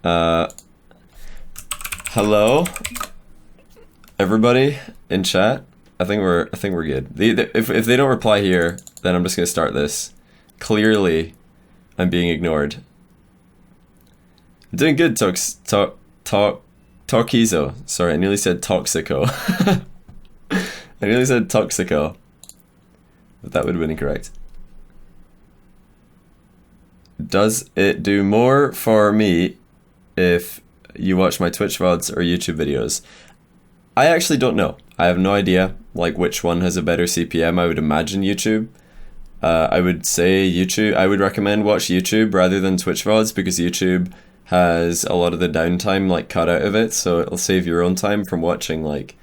Hello, everybody in chat. I think we're good. If they don't reply here, then I'm just gonna start this. Clearly, I'm being ignored. I'm doing good, Talkizo. Sorry, I nearly said Toxico. I nearly said Toxico, but that would have been incorrect. Does it do more for me if you watch my Twitch VODs or YouTube videos? I actually don't know. I have no idea like which one has a better CPM. I would imagine YouTube. I would say YouTube. I would recommend watch YouTube rather than Twitch VODs because YouTube has a lot of the downtime like cut out of it, so it'll save your own time from watching like.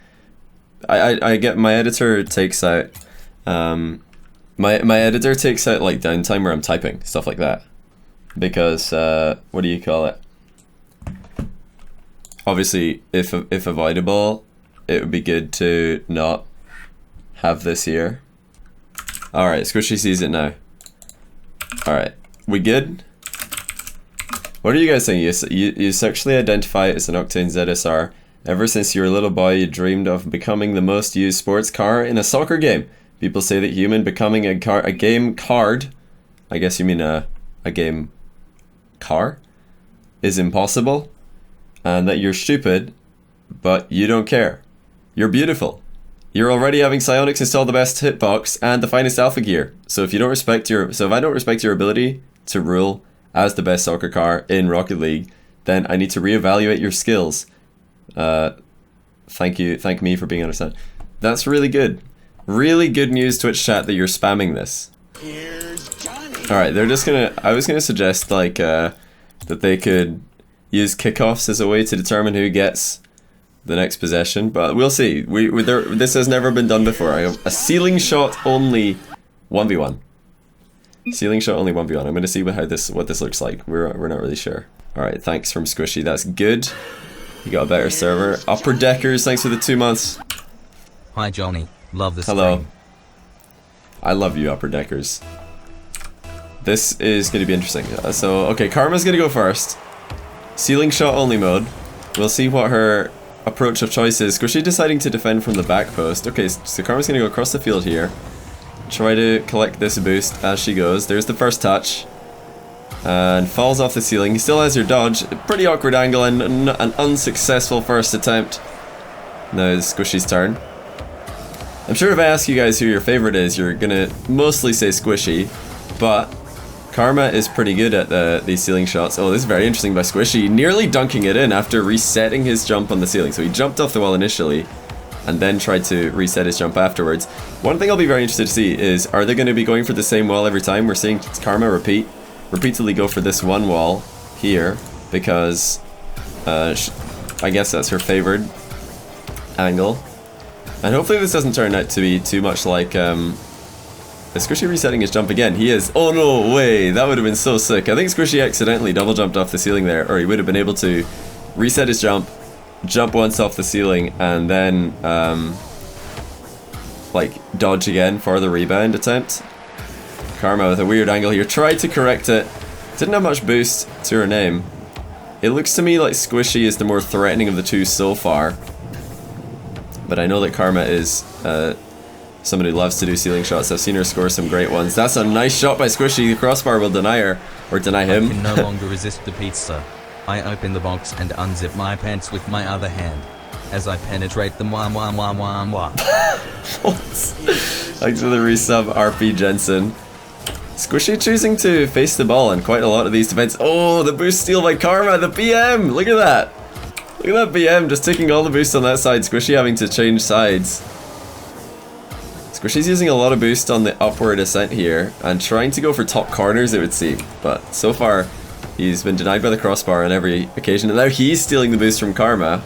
I get my editor takes out my editor takes out like downtime where I'm typing stuff like that because what do you call it? Obviously, if avoidable, it would be good to not have this here. All right, Squishy sees it now. All right, we good? What are you guys saying? You sexually identify as an Octane ZSR. Ever since you were a little boy, you dreamed of becoming the most used sports car in a soccer game. People say that human becoming a game card, I guess you mean a game car, is impossible, and that you're stupid, but you don't care. You're beautiful. You're already having psionics install the best hitbox and the finest alpha gear. So if I don't respect your ability to rule as the best soccer car in Rocket League, then I need to reevaluate your skills. Thank me for being understand. That's really good. Really good news, Twitch chat, that you're spamming this. Alright, I was gonna suggest like that they could use kickoffs as a way to determine who gets the next possession, but we'll see. This has never been done before. A ceiling shot only 1v1. Ceiling shot only 1v1. I'm gonna see what this looks like. We're not really sure. Alright, thanks from Squishy, that's good. You got a better server. Upper Deckers, thanks for the 2 months. Hi Johnny, love this. Hello. Stream. I love you, Upper Deckers. This is going to be interesting. So, okay, Karma's going to go first. Ceiling shot only mode. We'll see what her approach of choice is. Squishy deciding to defend from the back post. Okay, so Karma's going to go across the field here. Try to collect this boost as she goes. There's the first touch. And falls off the ceiling. He still has your dodge. Pretty awkward angle and an unsuccessful first attempt. Now it's Squishy's turn. I'm sure if I ask you guys who your favorite is, you're gonna mostly say Squishy, but Karma is pretty good at these ceiling shots. Oh, this is very interesting by Squishy, nearly dunking it in after resetting his jump on the ceiling. So he jumped off the wall initially, and then tried to reset his jump afterwards. One thing I'll be very interested to see is, are they going to be going for the same wall every time? We're seeing Karma repeatedly go for this one wall here, because I guess that's her favored angle. And hopefully this doesn't turn out to be too much like, is Squishy resetting his jump again? He is. Oh no way, that would have been so sick. I think Squishy accidentally double jumped off the ceiling there, or he would have been able to reset his jump once off the ceiling, and then, like, dodge again for the rebound attempt. Karma with a weird angle here, tried to correct it. Didn't have much boost to her name. It looks to me like Squishy is the more threatening of the two so far. But I know that Karma is somebody who loves to do ceiling shots. I've seen her score some great ones. That's a nice shot by Squishy. The crossbar will deny her, or deny him. I can no longer resist the pizza. I open the box and unzip my pants with my other hand. As I penetrate the mwah mwah mwah mwah mwah. Thanks for the resub, RP Jensen. Squishy choosing to face the ball in quite a lot of these defense. Oh, the boost steal by Karma, the BM! Look at that! Look at that BM, just taking all the boost on that side. Squishy having to change sides. Squishy's using a lot of boost on the upward ascent here, and trying to go for top corners, it would seem. But so far, he's been denied by the crossbar on every occasion, and now he's stealing the boost from Karma.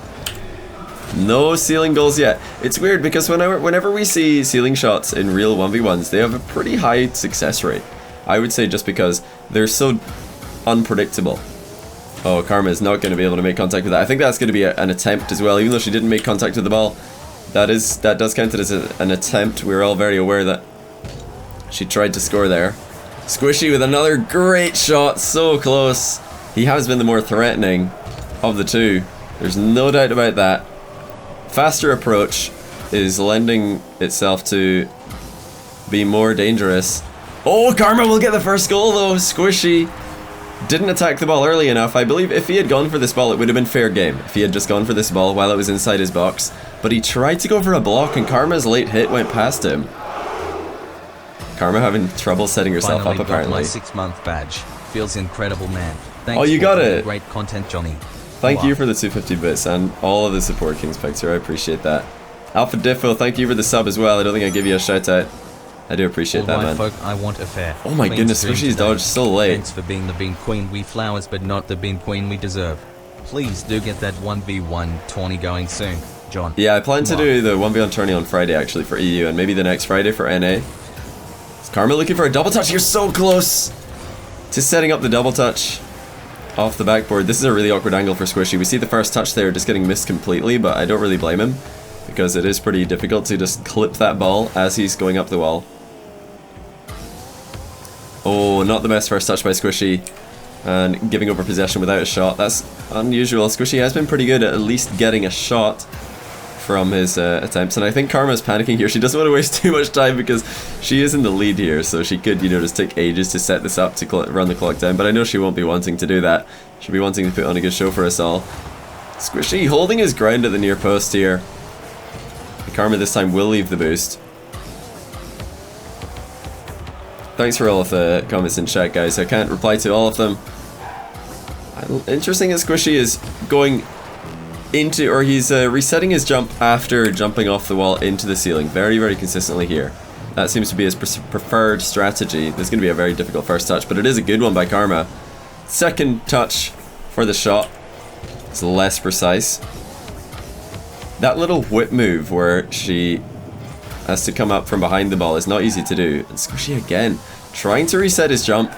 No ceiling goals yet. It's weird because whenever we see ceiling shots in real 1v1s, they have a pretty high success rate. I would say just because they're so unpredictable. Oh, Karma is not going to be able to make contact with that. I think that's going to be an attempt as well, even though she didn't make contact with the ball. That does count it as an attempt. We're all very aware that she tried to score there. Squishy with another great shot, so close. He has been the more threatening of the two. There's no doubt about that. Faster approach is lending itself to be more dangerous. Oh, Karma will get the first goal though. Squishy didn't attack the ball early enough. I believe if he had gone for this ball, it would have been fair game. If he had just gone for this ball while it was inside his box. But he tried to go for a block and Karma's late hit went past him. Karma having trouble setting herself Finally up apparently. got my 6-month badge. Feels incredible, man. Thanks Oh, you for got all the it. Great content, Johnny. Thank Wow. you for the 250 bits and all of the support, King's Picture. I appreciate that. Alpha Diffo, thank you for the sub as well. I don't think I give you a shout out. I do appreciate that, man. Folk, I want a fair. Oh my goodness, Squishy's dodge so late. Thanks for being the bean queen we flowers, but not the bean queen we deserve. Please do get that 1v1 tourney going soon, John. Yeah, I plan to do the 1v1 tourney on Friday actually for EU and maybe the next Friday for NA. Is Karma looking for a double touch? You're so close to setting up the double touch off the backboard. This is a really awkward angle for Squishy. We see the first touch there just getting missed completely, but I don't really blame him because it is pretty difficult to just clip that ball as he's going up the wall. Oh, not the best first touch by Squishy and giving over possession without a shot. That's unusual. Squishy has been pretty good at least getting a shot from his attempts, and I think Karma's panicking here. She doesn't want to waste too much time because she is in the lead here, so she could, you know, just take ages to set this up to run the clock down, but I know she won't be wanting to do that. She'll be wanting to put on a good show for us all. Squishy holding his ground at the near post here. Karma this time will leave the boost. Thanks for all of the comments in chat, guys. I can't reply to all of them. Interesting that Squishy is going into, or he's resetting his jump after jumping off the wall into the ceiling very, very consistently here. That seems to be his preferred strategy. This is going to be a very difficult first touch, but it is a good one by Karma. Second touch for the shot. It's less precise. That little whip move where she has to come up from behind the ball is not easy to do. And Squishy again, trying to reset his jump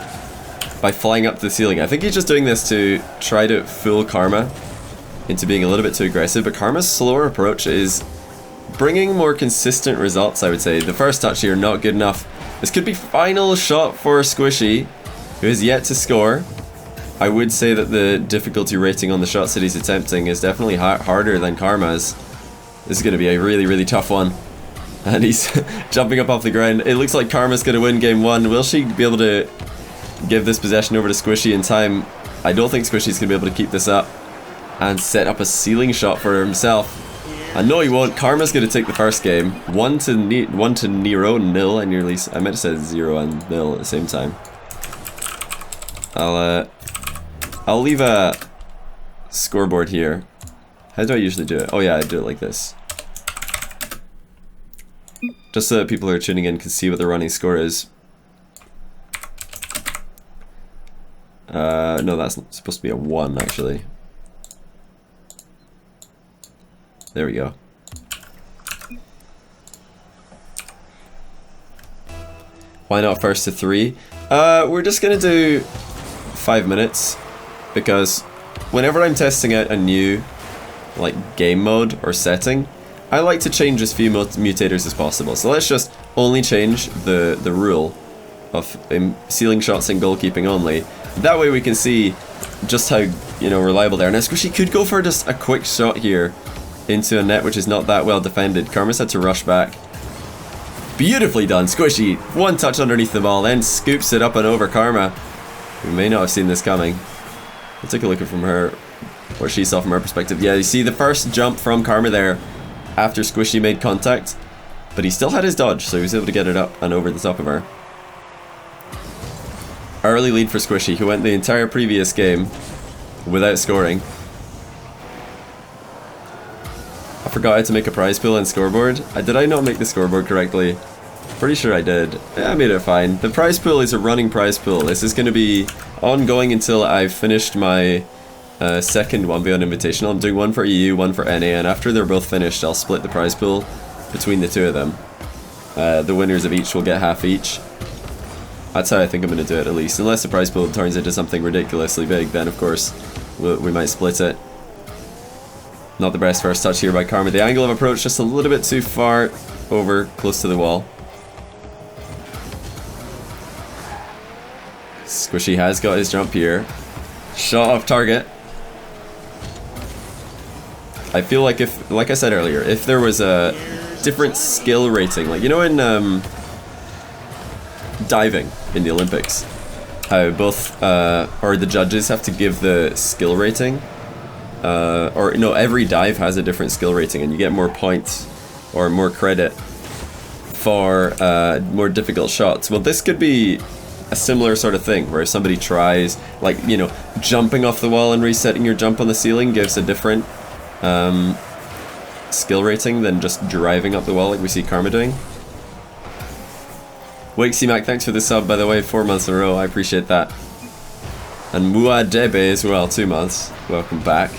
by flying up to the ceiling. I think he's just doing this to try to fool Karma into being a little bit too aggressive, but Karma's slower approach is bringing more consistent results, I would say. The first touch here, not good enough. This could be final shot for Squishy, who has yet to score. I would say that the difficulty rating on the shots that he's attempting is definitely harder than Karma's. This is going to be a really, really tough one. And he's jumping up off the ground. It looks like Karma's going to win game one. Will she be able to give this possession over to Squishy in time? I don't think Squishy's going to be able to keep this up and set up a ceiling shot for himself. I know he won't. Karma's going to take the first game. 1-0 nil. I meant to say 0 and 0 at the same time. I'll leave a scoreboard here. How do I usually do it? Oh yeah, I do it like this. Just so that people who are tuning in can see what the running score is. No, that's supposed to be a 1 actually. There we go. Why not first to 3? We're just gonna do 5 minutes because whenever I'm testing out a new like game mode or setting, I like to change as few mutators as possible. So let's just only change the rule of ceiling shots and goalkeeping only. That way we can see just how, you know, reliable they are. Now Squishy could go for just a quick shot here into a net which is not that well defended. Karma's had to rush back. Beautifully done, Squishy. One touch underneath the ball, then scoops it up and over Karma, who may not have seen this coming. We'll take a look at from her, what she saw from her perspective. Yeah, you see the first jump from Karma there after Squishy made contact, but he still had his dodge, so he was able to get it up and over the top of her. Early lead for Squishy, who went the entire previous game without scoring. I forgot how to make a prize pool and scoreboard. Did I not make the scoreboard correctly? Pretty sure I did. Yeah, I made it fine. The prize pool is a running prize pool. This is going to be ongoing until I've finished my second 1v1 Invitational. I'm doing one for EU, one for NA, and after they're both finished, I'll split the prize pool between the two of them. The winners of each will get half each. That's how I think I'm going to do it, at least. Unless the prize pool turns into something ridiculously big, then of course we might split it. Not the best first touch here by Karma. The angle of approach just a little bit too far over, close to the wall. Squishy has got his jump here. Shot off target. I feel like if, like I said earlier, if there was a different skill rating, like, you know, in diving in the Olympics, how both, or the judges have to give the skill rating, or no, every dive has a different skill rating, and you get more points or more credit for more difficult shots. Well, this could be a similar sort of thing, where if somebody tries, like, you know, jumping off the wall and resetting your jump on the ceiling gives a different skill rating than just driving up the wall like we see Karma doing. Wake C-Mac, thanks for the sub, by the way, 4 months in a row, I appreciate that. And Muad'Dib as well, 2 months, welcome back.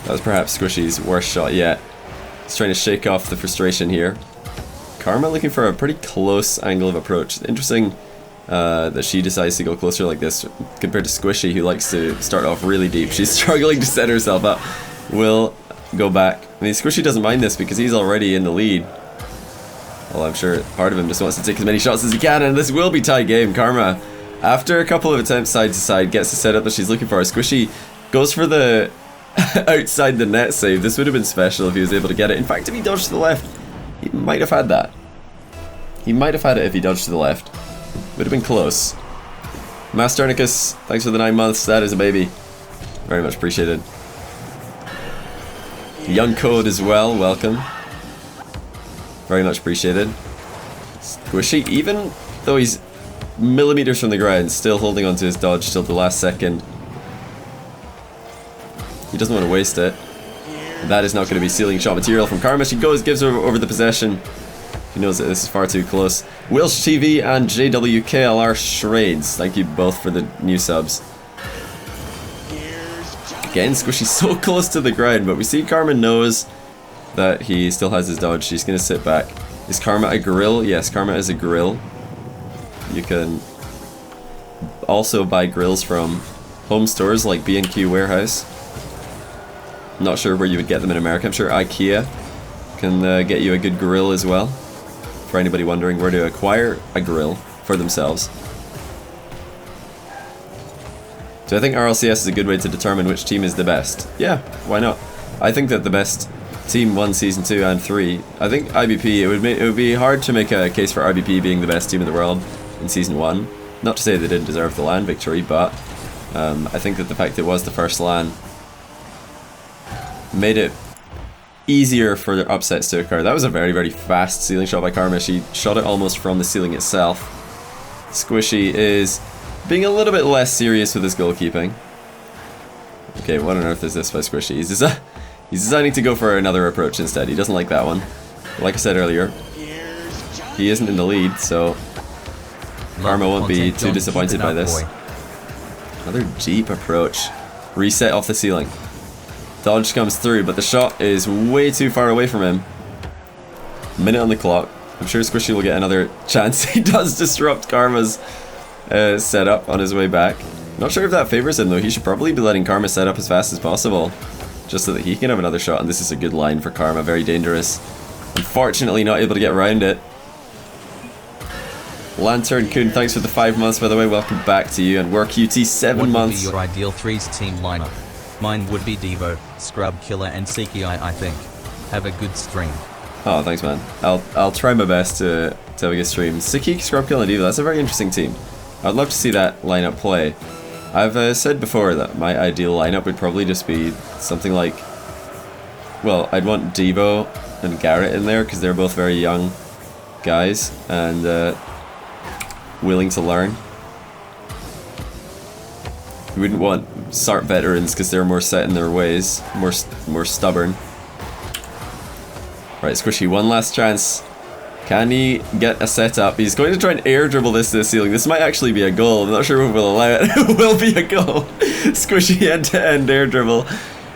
That was perhaps Squishy's worst shot yet. He's trying to shake off the frustration here. Karma looking for a pretty close angle of approach. Interesting that she decides to go closer like this compared to Squishy, who likes to start off really deep. She's struggling to set herself up. Will go back. I mean, Squishy doesn't mind this because he's already in the lead. Well, I'm sure part of him just wants to take as many shots as he can, and this will be tie game. Karma, after a couple of attempts side to side, gets the setup that she's looking for. Squishy goes for the outside the net save. This would have been special if he was able to get it. In fact, if he dodged to the left, he might have had that. He might have had it if he dodged to the left. Would have been close. Masternicus, thanks for the 9 months. That is a baby. Very much appreciated. Young Code as well, welcome. Very much appreciated. Squishy, even though he's millimeters from the ground, still holding onto his dodge till the last second. He doesn't want to waste it. That is not going to be ceiling shot material from Karma. She gives her over the possession. He knows that this is far too close. Wilsh TV and JWKLR Shrades, thank you both for the new subs. Again, Squishy's so close to the ground, but we see Karma knows that he still has his dodge. She's going to sit back. Is Karma a grill? Yes, Karma is a grill. You can also buy grills from home stores like B&Q Warehouse. Not sure where you would get them in America. I'm sure IKEA can get you a good grill as well, for anybody wondering where to acquire a grill for themselves. So I think RLCS is a good way to determine which team is the best. Yeah, why not? I think that the best team won Season 2 and 3. I think IBP, it would be hard to make a case for IBP being the best team in the world in Season 1. Not to say they didn't deserve the LAN victory, but I think that the fact it was the first LAN made it easier for the upsets to occur. That was a very, very fast ceiling shot by Karma. She shot it almost from the ceiling itself. Squishy is being a little bit less serious with his goalkeeping. Okay, what on earth is this by Squishy? He's deciding to go for another approach instead. He doesn't like that one. Like I said earlier, he isn't in the lead, so Karma won't be too disappointed by this. Another deep approach. Reset off the ceiling. Dodge comes through, but the shot is way too far away from him. Minute on the clock. I'm sure Squishy will get another chance. He does disrupt Karma's setup on his way back. Not sure if that favors him though. He should probably be letting Karma set up as fast as possible, just so that he can have another shot. And this is a good line for Karma. Very dangerous. Unfortunately not able to get around it. Lantern Kun, thanks for the 5 months by the way. Welcome back to you. And Work UT 7 months. What would be your ideal threes team lineup? Mine would be Devo, Scrub Killer and Siki, I think. Have a good stream. Oh, thanks man. I'll try my best to have a good stream. Siki, Scrub Killer and Devo, that's a very interesting team. I'd love to see that lineup play. I've said before that my ideal lineup would probably just be something like, well, I'd want Devo and Garrett in there because they're both very young guys and willing to learn. We wouldn't want SART veterans because they're more set in their ways, more stubborn. Right, Squishy, one last chance. Can he get a setup? He's going to try and air dribble this to the ceiling. This might actually be a goal. I'm not sure if we'll allow it. It will be a goal. Squishy end-to-end air dribble.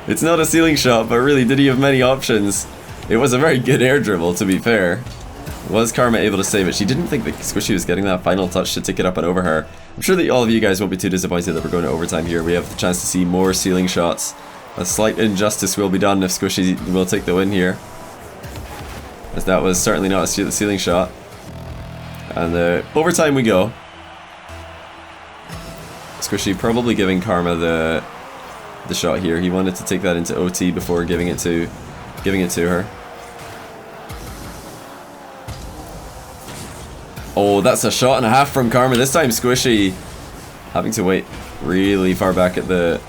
It's not a ceiling shot, but really, did he have many options? It was a very good air dribble, to be fair. Was Karma able to save it? She didn't think that Squishy was getting that final touch to tick it up and over her. I'm sure that all of you guys won't be too disappointed that we're going to overtime here. We have the chance to see more ceiling shots. A slight injustice will be done if Squishy will take the win here, as that was certainly not a ceiling shot. And overtime we go. Squishy probably giving Karma the shot here. He wanted to take that into OT before giving it to her. Oh, that's a shot and a half from Karma. This time Squishy having to wait really far back at the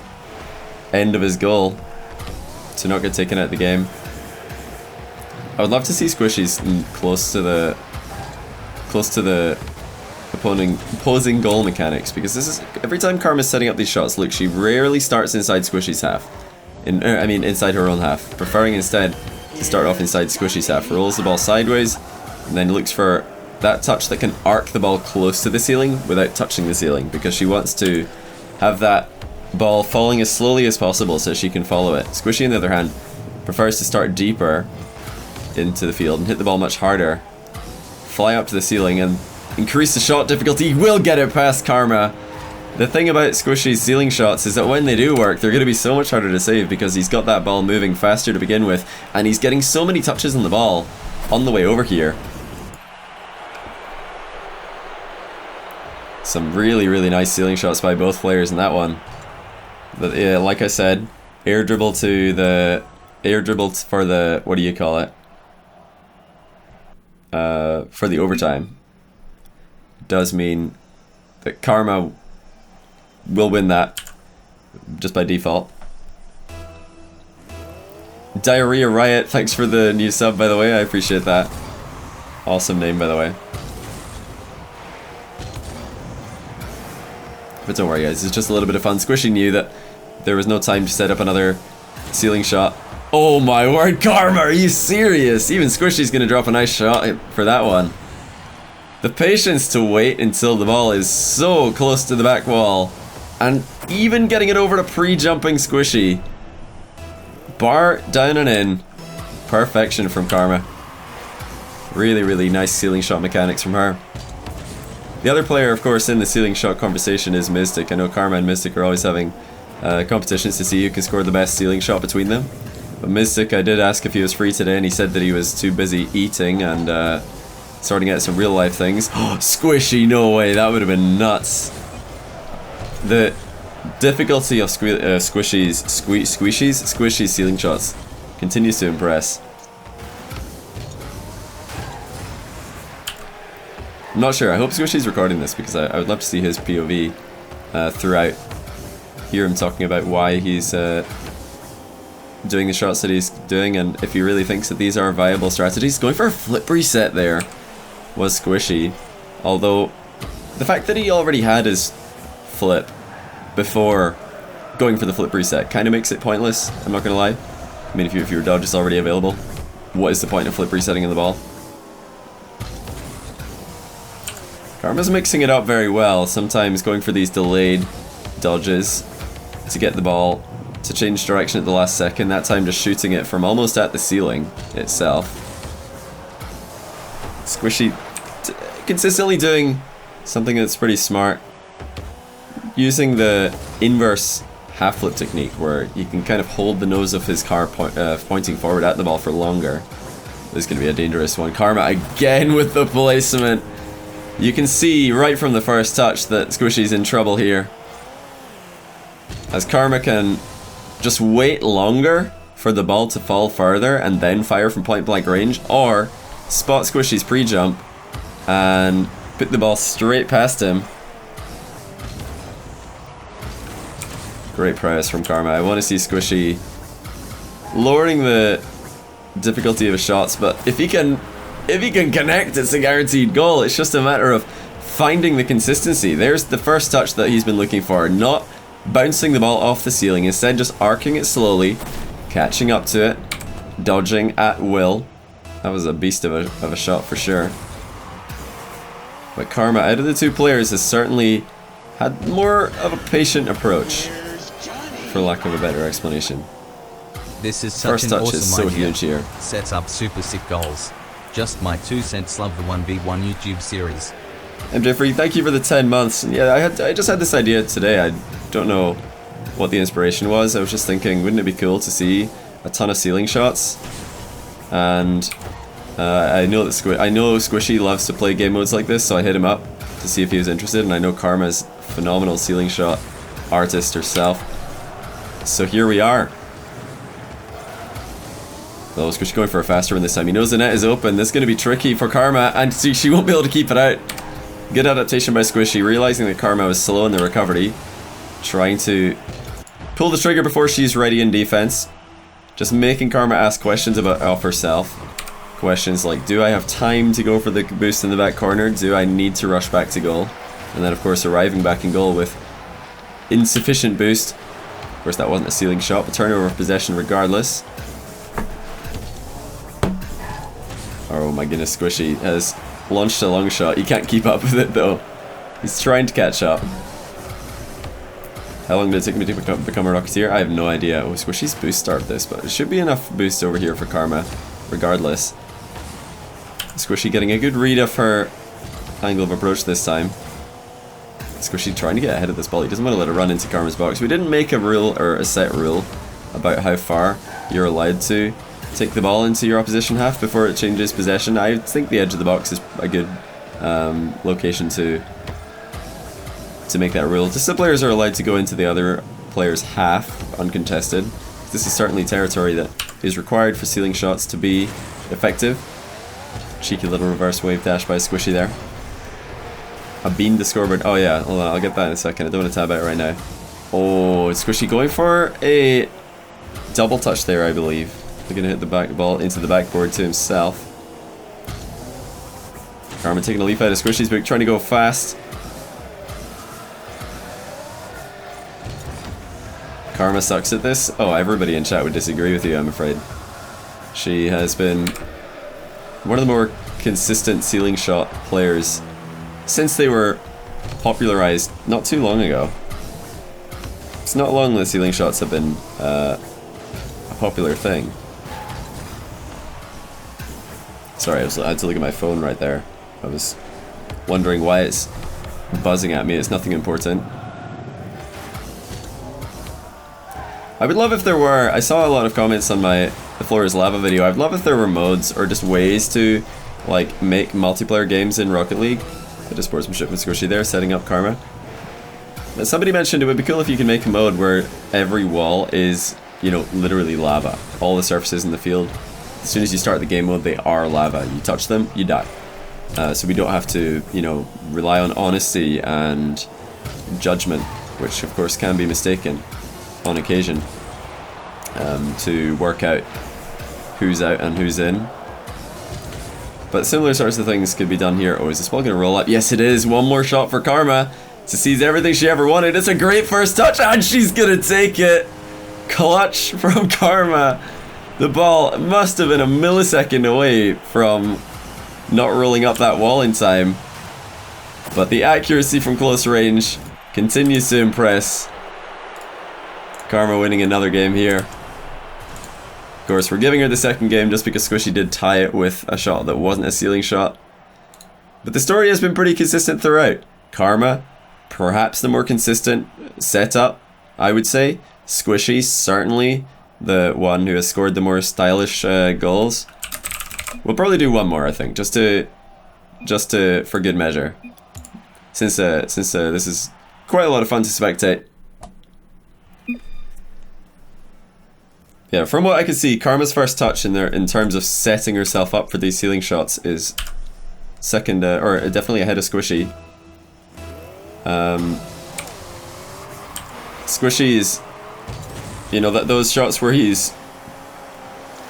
end of his goal to not get taken out of the game. I would love to see Squishy's close to the opposing goal mechanics, because this is every time Karma's setting up these shots. Look, she rarely starts inside Squishy's half. I mean inside her own half, preferring instead to start off inside Squishy's half. Rolls the ball sideways and then looks for that touch that can arc the ball close to the ceiling without touching the ceiling, because she wants to have that ball falling as slowly as possible so she can follow it. Squishy, on the other hand, prefers to start deeper into the field and hit the ball much harder, fly up to the ceiling and increase the shot difficulty. Will get it past Karma. The thing about Squishy's ceiling shots is that when they do work, they're going to be so much harder to save, because he's got that ball moving faster to begin with, and he's getting so many touches on the ball on the way over here. Some really, really nice ceiling shots by both players in that one. But yeah, like I said, air dribble for the, what do you call it? For the overtime does mean that Karma will win that just by default. Diarrhea Riot, thanks for the new sub, by the way. I appreciate that. Awesome name, by the way. But don't worry, guys, it's just a little bit of fun. Squishy knew that there was no time to set up another ceiling shot. Oh my word, Karma, are you serious? Even Squishy's gonna drop a nice shot for that one. The patience to wait until the ball is so close to the back wall, and even getting it over to pre-jumping Squishy. Bar down and in. Perfection from Karma. Really, really nice ceiling shot mechanics from her. The other player, of course, in the ceiling shot conversation is Mystic. I know Karma and Mystic are always having competitions to see who can score the best ceiling shot between them. But Mystic, I did ask if he was free today, and he said that he was too busy eating and sorting out some real life things. Oh, Squishy, no way, that would have been nuts. The difficulty of Squishy's ceiling shots continues to impress. I'm not sure. I hope Squishy's recording this, because I would love to see his POV throughout. Hear him talking about why he's doing the shots that he's doing, and if he really thinks that these are viable strategies. Going for a flip reset there was Squishy. Although, the fact that he already had his flip before going for the flip reset kind of makes it pointless, I'm not going to lie. I mean, if your dodge is already available, what is the point of flip resetting in the ball? Karma's mixing it up very well, sometimes going for these delayed dodges to get the ball to change direction at the last second, that time just shooting it from almost at the ceiling itself. Squishy consistently doing something that's pretty smart, using the inverse half flip technique where you can kind of hold the nose of his car pointing forward at the ball for longer. This is going to be a dangerous one. Karma again with the placement. You can see right from the first touch that Squishy's in trouble here, as Karma can just wait longer for the ball to fall further and then fire from point blank range, or spot Squishy's pre-jump and put the ball straight past him. Great prowess from Karma. I want to see Squishy lowering the difficulty of his shots, but if he can connect, it's a guaranteed goal. It's just a matter of finding the consistency. There's the first touch that he's been looking for, not bouncing the ball off the ceiling, instead just arcing it slowly, catching up to it, dodging at will. That was a beast of a shot for sure. But Karma, out of the two players, has certainly had more of a patient approach, for lack of a better explanation. This is such First an touch awesome is so idea. huge here. Sets up super sick goals. Just my 2 cents. Love the 1v1 YouTube series. MJ Free, thank you for the 10 months. And yeah, I just had this idea today. I don't know what the inspiration was. I was just thinking, wouldn't it be cool to see a ton of ceiling shots? And I know Squishy loves to play game modes like this, so I hit him up to see if he was interested. And I know Karma's phenomenal ceiling shot artist herself. So here we are. Well, Squishy going for a faster one this time. He knows the net is open. This is going to be tricky for Karma, and she won't be able to keep it out. Good adaptation by Squishy, realizing that Karma was slow in the recovery. Trying to pull the trigger before she's ready in defense. Just making Karma ask questions of herself. Questions like, do I have time to go for the boost in the back corner? Do I need to rush back to goal? And then of course arriving back in goal with insufficient boost. Of course that wasn't a ceiling shot, but turnover of possession regardless. Oh my goodness, Squishy has launched a long shot. He can't keep up with it though. He's trying to catch up. How long did it take me to become a Rocketeer? I have no idea. Oh, Squishy's boost started this, but it should be enough boost over here for Karma, regardless. Squishy getting a good read of her angle of approach this time. Squishy trying to get ahead of this ball. He doesn't want to let it run into Karma's box. We didn't make a rule, or a set rule, about how far you're allowed to take the ball into your opposition half before it changes possession. I think the edge of the box is a good location to make that rule. Just the players are allowed to go into the other player's half uncontested. This is certainly territory that is required for ceiling shots to be effective. Cheeky little reverse wave dash by Squishy there. A bean the scoreboard. Oh yeah, hold on, I'll get that in a second. I don't want to tab out right now. Oh, Squishy going for a double touch there, I believe. They're going to hit the back ball into the backboard to himself. Karma taking a leaf out of Squishy's, but trying to go fast. Karma sucks at this. Oh, everybody in chat would disagree with you, I'm afraid. She has been one of the more consistent ceiling shot players since they were popularized not too long ago. It's not long that ceiling shots have been a popular thing. Sorry, I had to look at my phone right there. I was wondering why it's buzzing at me. It's nothing important. I would love if there were, I saw a lot of comments on my The Floor is Lava video. I'd love if there were modes or just ways to like make multiplayer games in Rocket League. Bit of sportsmanship with Squishy there, setting up Karma. But somebody mentioned it would be cool if you can make a mode where every wall is, you know, literally lava. All the surfaces in the field, as soon as you start the game mode, they are lava. You touch them, you die. So we don't have to, you know, rely on honesty and judgment, which of course can be mistaken on occasion, to work out who's out and who's in. But similar sorts of things could be done here. Oh, is this ball going to roll up? Yes, it is. One more shot for Karma to seize everything she ever wanted. It's a great first touch, and she's going to take it. Clutch from Karma. The ball must have been a millisecond away from not rolling up that wall in time. But the accuracy from close range continues to impress. Karma winning another game here. Of course, we're giving her the second game just because Squishy did tie it with a shot that wasn't a ceiling shot. But the story has been pretty consistent throughout. Karma, perhaps the more consistent setup, I would say. Squishy, certainly the one who has scored the more stylish goals. We'll probably do one more, I think, just to for good measure. Since this is quite a lot of fun to spectate. Yeah, from what I can see, Karma's first touch in terms of setting herself up for these ceiling shots is second, or definitely ahead of Squishy. Squishy is, you know, those shots where he's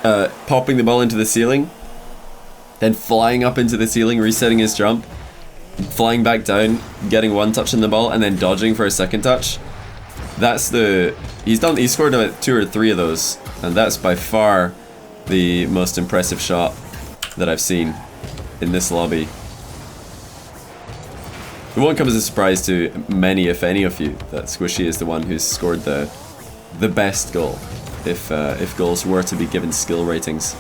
popping the ball into the ceiling, then flying up into the ceiling, resetting his jump, flying back down, getting one touch on the ball, and then dodging for a second touch. That's the... He's scored about 2 or 3 of those, and that's by far the most impressive shot that I've seen in this lobby. It won't come as a surprise to many, if any of you, that Squishy is the one who's scored the best goal, if goals were to be given skill ratings.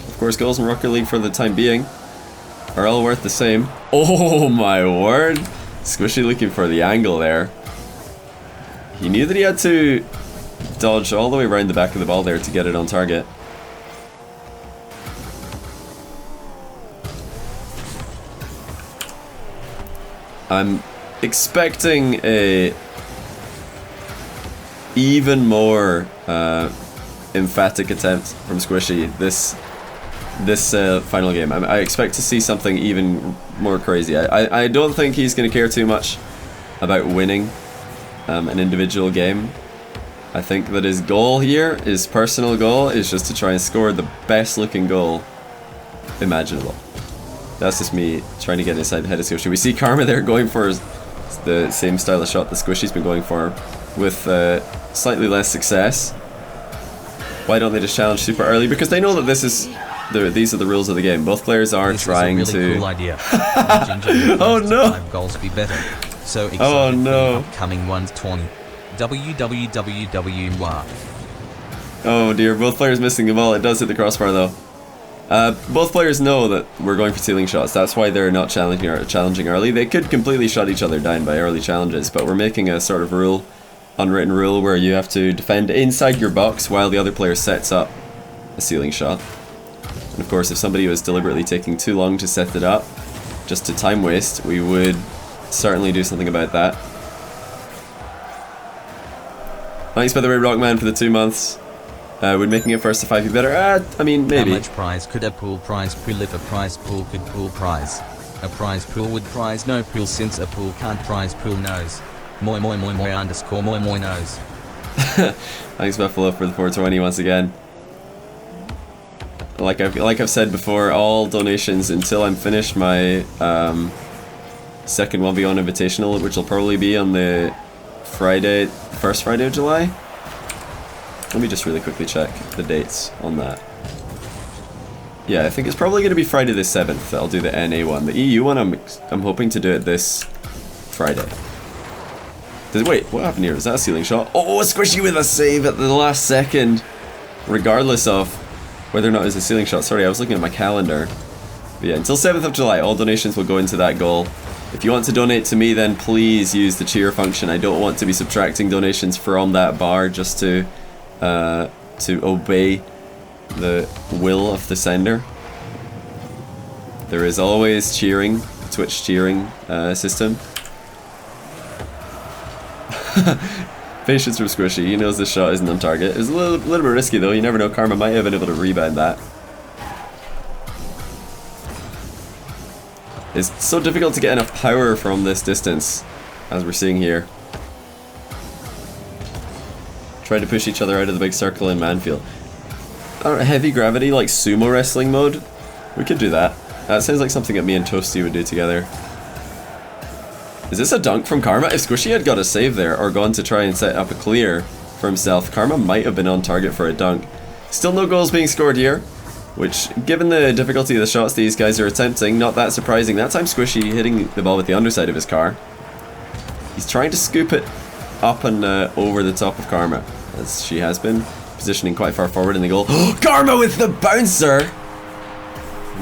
Of course, goals in Rocket League for the time being are all worth the same. Oh my word! Squishy looking for the angle there. He knew that he had to dodge all the way around the back of the ball there to get it on target. I'm expecting a even more emphatic attempt from Squishy this final game. I expect to see something even more crazy. I don't think he's going to care too much about winning an individual game. I think that his goal here, his personal goal, is just to try and score the best looking goal imaginable. That's just me trying to get inside the head of Squishy. We see Karma there going for the same style of shot that Squishy's been going for, with slightly less success. Why don't they just challenge super early? Because they know that these are the rules of the game. Both players are trying this is a really to. cool idea. Oh no! 5 goals be better. So excited Oh no! for the upcoming 120. WWWWY. Oh dear! Both players missing the ball. It does hit the crossbar though. Both players know that we're going for ceiling shots. That's why they're not challenging early. They could completely shut each other down by early challenges, but we're making a sort of rule, unwritten rule, where you have to defend inside your box while the other player sets up a ceiling shot. And of course, if somebody was deliberately taking too long to set it up, just to time waste, we would certainly do something about that. Thanks by the way, Rockman, for the 2 months. Would making it first to 5 be better? I mean, maybe. How much prize could a pool prize pool if a prize pool could pool prize? A prize pool would prize no pool since a pool can't prize pool knows. Moi moi moi moi underscore moi moi knows. Thanks Buffalo for the 420 once again. Like I've said before, all donations until I'm finished my second 1v1 Invitational, which will probably be on the first Friday of July. Let me just really quickly check the dates on that. Yeah, I think it's probably going to be Friday the 7th. I'll do the NA one. The EU one, I'm hoping to do it this Friday. Wait, what happened here? Is that a ceiling shot? Oh, Squishy with a save at the last second. Regardless of whether or not it's a ceiling shot. Sorry, I was looking at my calendar. But yeah, until 7th of July, all donations will go into that goal. If you want to donate to me, then please use the cheer function. I don't want to be subtracting donations from that bar just to obey the will of the sender. There is always cheering, Twitch cheering system. Patience from Squishy, he knows this shot isn't on target. It was a little bit risky though, you never know, Karma might have been able to rebound that. It's so difficult to get enough power from this distance, as we're seeing here. Try to push each other out of the big circle in Manfield. Heavy gravity, like sumo wrestling mode? We could do that. That sounds like something that me and Toasty would do together. Is this a dunk from Karma? If Squishy had got a save there, or gone to try and set up a clear for himself, Karma might have been on target for a dunk. Still no goals being scored here, which, given the difficulty of the shots these guys are attempting, not that surprising. That time Squishy hitting the ball with the underside of his car. He's trying to scoop it up and over the top of Karma, as she has been positioning quite far forward in the goal. Karma with the bouncer!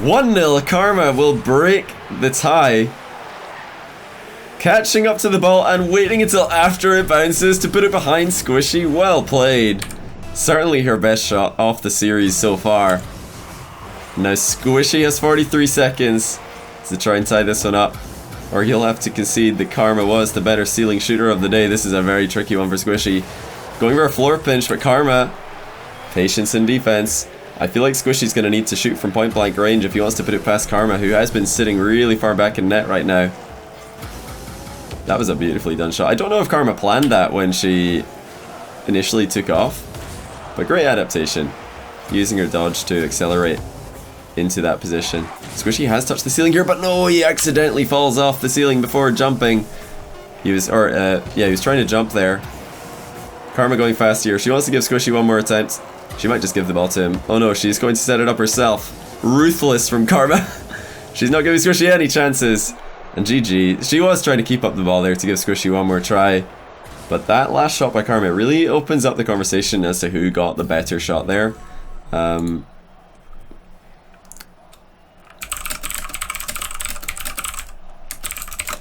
1-0, Karma will break the tie. Catching up to the ball and waiting until after it bounces to put it behind Squishy. Well played. Certainly her best shot off the series so far. Now Squishy has 43 seconds to try and tie this one up, or he'll have to concede that Karma was the better ceiling shooter of the day. This is a very tricky one for Squishy. Going for a floor pinch, but Karma, patience and defense. I feel like Squishy's going to need to shoot from point blank range if he wants to put it past Karma, who has been sitting really far back in net right now. That was a beautifully done shot. I don't know if Karma planned that when she initially took off, but great adaptation. Using her dodge to accelerate into that position. Squishy has touched the ceiling here, but no, he accidentally falls off the ceiling before jumping. He was trying to jump there. Karma going fast here. She wants to give Squishy one more attempt. She might just give the ball to him. Oh no, she's going to set it up herself. Ruthless from Karma. She's not giving Squishy any chances. And GG. She was trying to keep up the ball there to give Squishy one more try. But that last shot by Karma really opens up the conversation as to who got the better shot there. I'll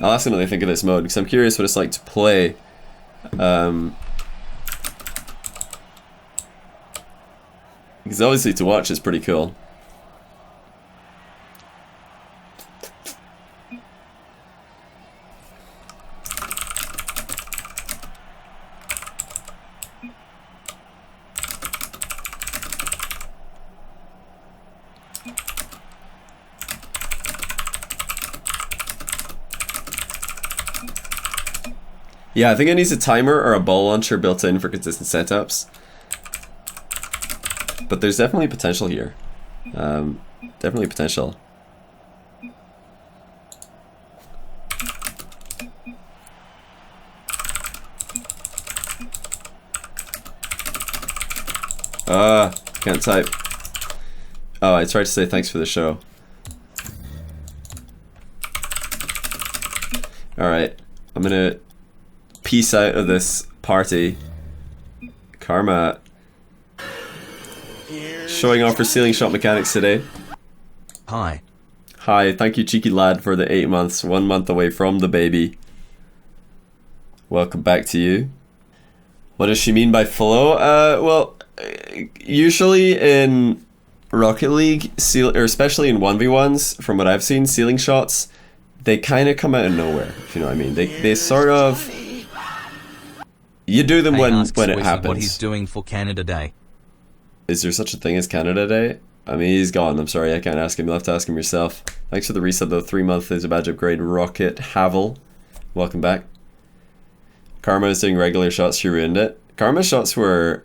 ask them what they think of this mode, because I'm curious what it's like to play. Because obviously to watch is pretty cool. Yeah, I think it needs a timer or a ball launcher built in for consistent setups. But there's definitely potential here. Definitely potential. Can't type. Oh, I tried to say thanks for the show. Alright, I'm gonna peace out of this party. Karma showing off her ceiling shot mechanics today. Hi. Hi, thank you cheeky lad for the 8 months, 1 month away from the baby. Welcome back to you. What does she mean by flow? Well, usually in Rocket League, or especially in 1v1s, from what I've seen, ceiling shots, they kind of come out of nowhere, if you know what I mean. They sort of... You do them when it happens. What he's doing for Canada Day. Is there such a thing as Canada Day? I mean, he's gone. I'm sorry, I can't ask him. You'll have to ask him yourself. Thanks for the reset, though. 3 months is a badge upgrade. Rocket Havel. Welcome back. Karma is doing regular shots. She ruined it. Karma's shots were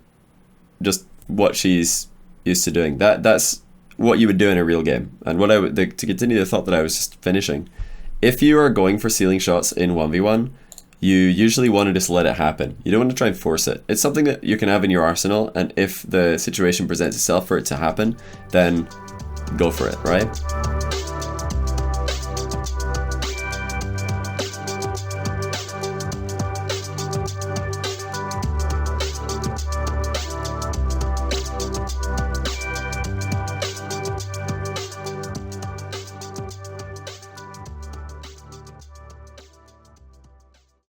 just what she's used to doing. That's what you would do in a real game. And what I would, to continue the thought that I was just finishing, if you are going for ceiling shots in 1v1, you usually want to just let it happen. You don't want to try and force it. It's something that you can have in your arsenal, and if the situation presents itself for it to happen, then go for it, right?